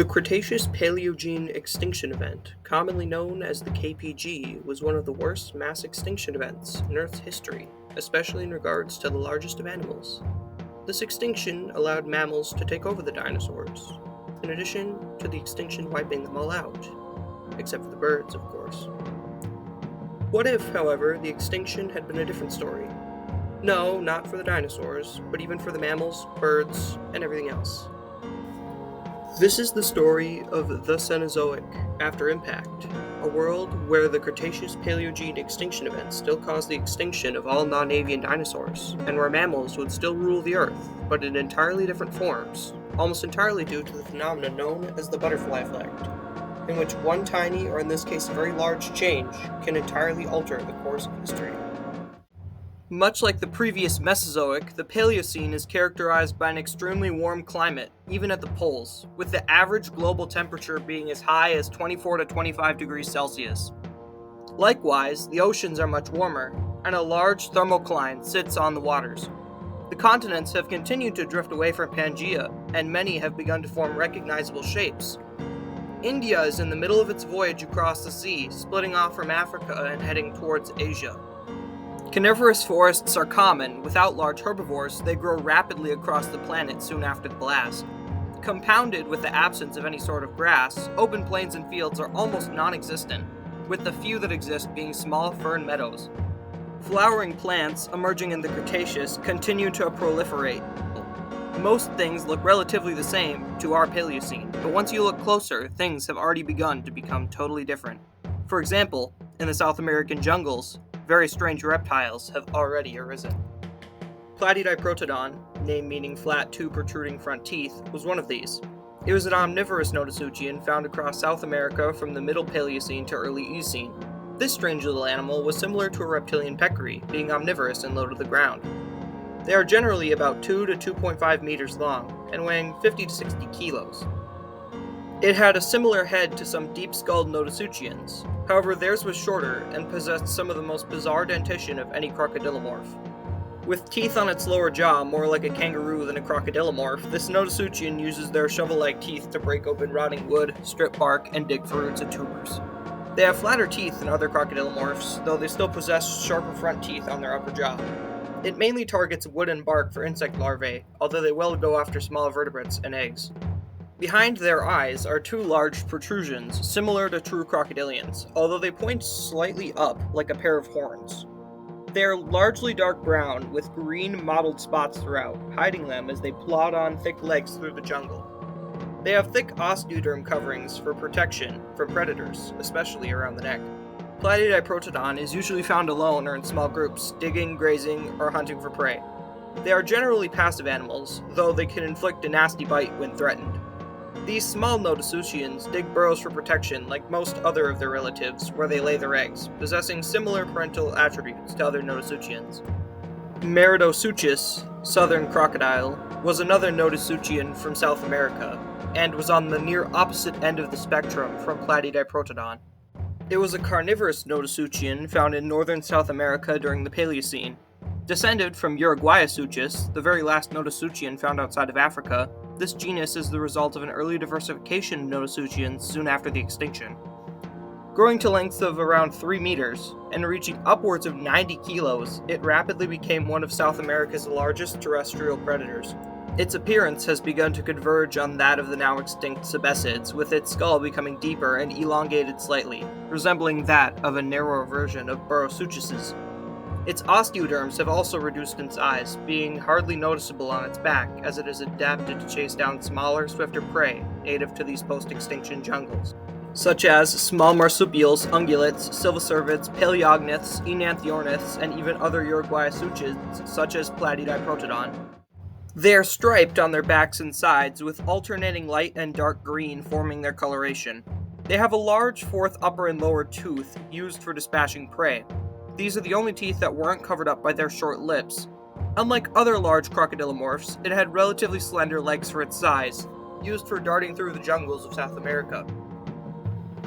The Cretaceous-Paleogene extinction event, commonly known as the KPG, was one of the worst mass extinction events in Earth's history, especially in regards to the largest of animals. This extinction allowed mammals to take over the dinosaurs, in addition to the extinction wiping them all out, except for the birds, of course. What if, however, the extinction had been a different story? No, not for the dinosaurs, but even for the mammals, birds, and everything else. This is the story of the Cenozoic after impact, a world where the Cretaceous-Paleogene extinction event still caused the extinction of all non-avian dinosaurs, and where mammals would still rule the Earth, but in entirely different forms, almost entirely due to the phenomenon known as the butterfly effect, in which one tiny, or in this case a very large, change can entirely alter the course of history. Much like the previous Mesozoic, the Paleocene is characterized by an extremely warm climate, even at the poles, with the average global temperature being as high as 24 to 25 degrees Celsius. Likewise, the oceans are much warmer, and a large thermocline sits on the waters. The continents have continued to drift away from Pangaea, and many have begun to form recognizable shapes. India is in the middle of its voyage across the sea, splitting off from Africa and heading towards Asia. Coniferous forests are common. Without large herbivores, they grow rapidly across the planet soon after the blast. Compounded with the absence of any sort of grass, open plains and fields are almost non-existent, with the few that exist being small fern meadows. Flowering plants, emerging in the Cretaceous, continue to proliferate. Most things look relatively the same to our Paleocene, but once you look closer, things have already begun to become totally different. For example, in the South American jungles, very strange reptiles have already arisen. Platyprodon, name meaning flat two protruding front teeth, was one of these. It was an omnivorous Cenozoic found across South America from the Middle Paleocene to early Eocene. This strange little animal was similar to a reptilian peccary, being omnivorous and low to the ground. They are generally about 2 to 2.5 meters long, and weighing 50 to 60 kilos. It had a similar head to some deep-skulled Cenozoians. However, theirs was shorter and possessed some of the most bizarre dentition of any crocodilomorph. With teeth on its lower jaw, more like a kangaroo than a crocodilomorph, this Cenozoic uses their shovel-like teeth to break open rotting wood, strip bark, and dig for roots and tubers. They have flatter teeth than other crocodilomorphs, though they still possess sharper front teeth on their upper jaw. It mainly targets wood and bark for insect larvae, although they will go after small vertebrates and eggs. Behind their eyes are two large protrusions, similar to true crocodilians, although they point slightly up like a pair of horns. They are largely dark brown, with green mottled spots throughout, hiding them as they plod on thick legs through the jungle. They have thick osteoderm coverings for protection from predators, especially around the neck. Platyprodon is usually found alone or in small groups, digging, grazing, or hunting for prey. They are generally passive animals, though they can inflict a nasty bite when threatened. These small Cenozoians dig burrows for protection like most other of their relatives, where they lay their eggs, possessing similar parental attributes to other Cenozoians. Meridiosuchus, southern crocodile, was another Cenozoian from South America, and was on the near opposite end of the spectrum from Platyprodon. It was a carnivorous Cenozoian found in northern South America during the Paleocene. Descended from Eoiastropicornis, the very last Cenozoian found outside of Africa, this genus is the result of an early diversification of Cenozoians soon after the extinction. Growing to lengths of around 3 meters, and reaching upwards of 90 kilos, it rapidly became one of South America's largest terrestrial predators. Its appearance has begun to converge on that of the now extinct Cebesids, with its skull becoming deeper and elongated slightly, resembling that of a narrower version of Meridiosuchus's. Its osteoderms have also reduced in size, being hardly noticeable on its back, as it is adapted to chase down smaller, swifter prey, native to these post-extinction jungles, such as small marsupials, ungulates, silvocervids, paleognaths, enantiorniths, and even other Eoiastropicornis, such as Platyprodon. They are striped on their backs and sides, with alternating light and dark green forming their coloration. They have a large fourth upper and lower tooth, used for dispatching prey. These are the only teeth that weren't covered up by their short lips. Unlike other large crocodilomorphs, it had relatively slender legs for its size, used for darting through the jungles of South America.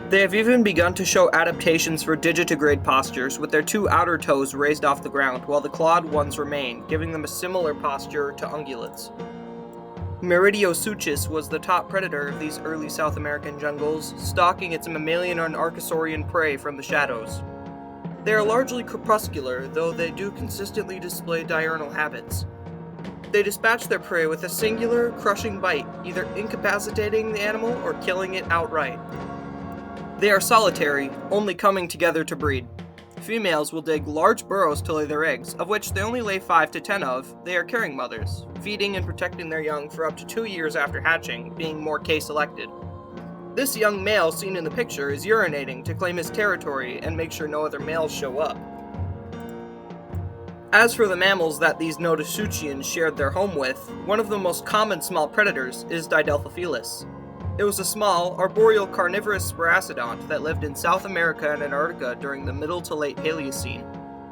They have even begun to show adaptations for digitigrade postures, with their two outer toes raised off the ground, while the clawed ones remain, giving them a similar posture to ungulates. Meridiosuchus was the top predator of these early South American jungles, stalking its mammalian and archosaurian prey from the shadows. They are largely crepuscular, though they do consistently display diurnal habits. They dispatch their prey with a singular, crushing bite, either incapacitating the animal or killing it outright. They are solitary, only coming together to breed. Females will dig large burrows to lay their eggs, of which they only lay 5 to 10 of. They are caring mothers, feeding and protecting their young for up to 2 years after hatching, being more K-selected. This young male seen in the picture is urinating to claim his territory and make sure no other males show up. As for the mammals that these Nodosuchians shared their home with, one of the most common small predators is Dadelis. It was a small, arboreal carnivorous sparacidont that lived in South America and Antarctica during the Middle to Late Paleocene.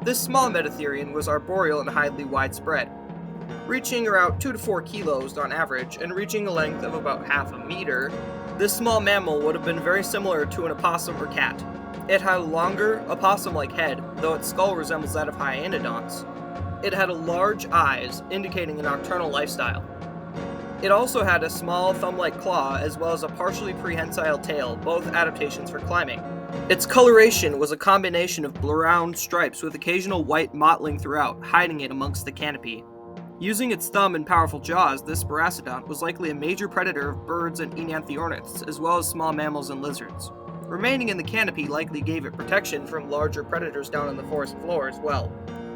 This small metatherian was arboreal and highly widespread, reaching around 2 to 4 kilos on average and reaching a length of about half a meter. This small mammal would have been very similar to an opossum or cat. It had a longer, opossum-like head, though its skull resembles that of hyenodonts. It had large eyes, indicating a nocturnal lifestyle. It also had a small thumb-like claw as well as a partially prehensile tail, both adaptations for climbing. Its coloration was a combination of brown stripes with occasional white mottling throughout, hiding it amongst the canopy. Using its thumb and powerful jaws, this sparacidont was likely a major predator of birds and enantiorniths, as well as small mammals and lizards. Remaining in the canopy likely gave it protection from larger predators down on the forest floor as well.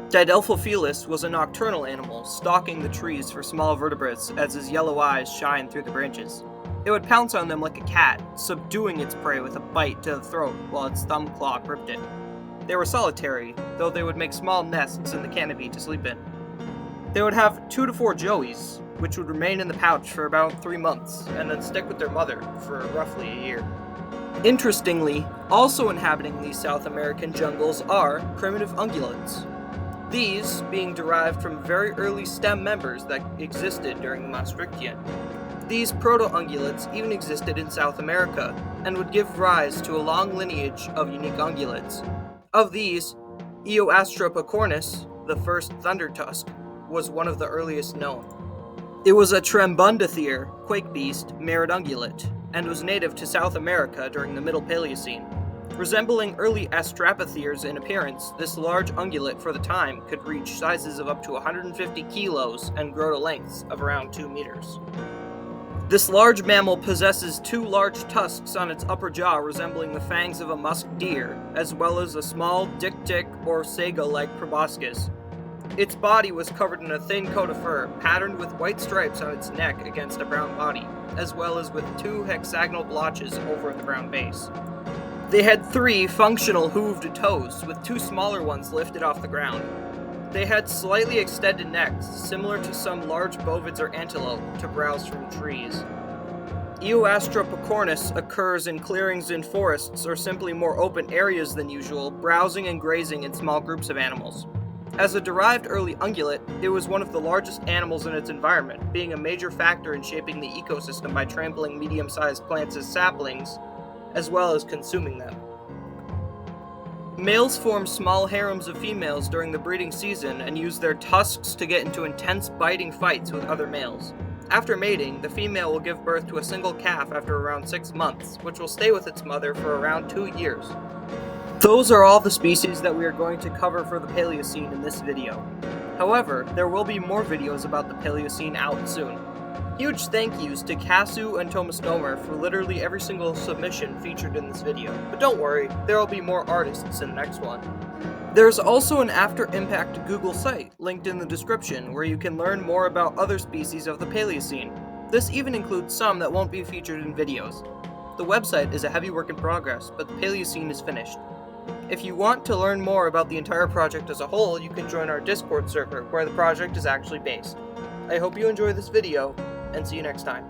Dadelis was a nocturnal animal, stalking the trees for small vertebrates as his yellow eyes shine through the branches. It would pounce on them like a cat, subduing its prey with a bite to the throat while its thumb claw gripped it. They were solitary, though they would make small nests in the canopy to sleep in. They would have 2 to 4 joeys, which would remain in the pouch for about 3 months, and then stick with their mother for roughly a year. Interestingly, also inhabiting these South American jungles are primitive ungulates. These being derived from very early stem members that existed during the Maastrichtian. These proto-ungulates even existed in South America, and would give rise to a long lineage of unique ungulates. Of these, Eoiastropicornis, the first thunder tusk, was one of the earliest known. It was a trembundathere, quake beast, merid ungulate, and was native to South America during the Middle Paleocene. Resembling early astrapatheres in appearance, this large ungulate for the time could reach sizes of up to 150 kilos and grow to lengths of around 2 meters. This large mammal possesses 2 large tusks on its upper jaw resembling the fangs of a musk deer, as well as a small dictic or sago-like proboscis. Its body was covered in a thin coat of fur, patterned with white stripes on its neck against a brown body, as well as with 2 hexagonal blotches over the brown base. They had 3 functional hooved toes, with 2 smaller ones lifted off the ground. They had slightly extended necks, similar to some large bovids or antelope, to browse from trees. Eoiastropicornis occurs in clearings in forests or simply more open areas than usual, browsing and grazing in small groups of animals. As a derived early ungulate, it was one of the largest animals in its environment, being a major factor in shaping the ecosystem by trampling medium-sized plants as saplings, as well as consuming them. Males form small harems of females during the breeding season and use their tusks to get into intense biting fights with other males. After mating, the female will give birth to a single calf after around 6 months, which will stay with its mother for around 2 years. Those are all the species that we are going to cover for the Paleocene in this video. However, there will be more videos about the Paleocene out soon. Huge thank yous to Casu and Tomastomer for literally every single submission featured in this video, but don't worry, there will be more artists in the next one. There's also an After Impact Google site linked in the description where you can learn more about other species of the Paleocene. This even includes some that won't be featured in videos. The website is a heavy work in progress, but the Paleocene is finished. If you want to learn more about the entire project as a whole, you can join our Discord server where the project is actually based. I hope you enjoy this video, and see you next time.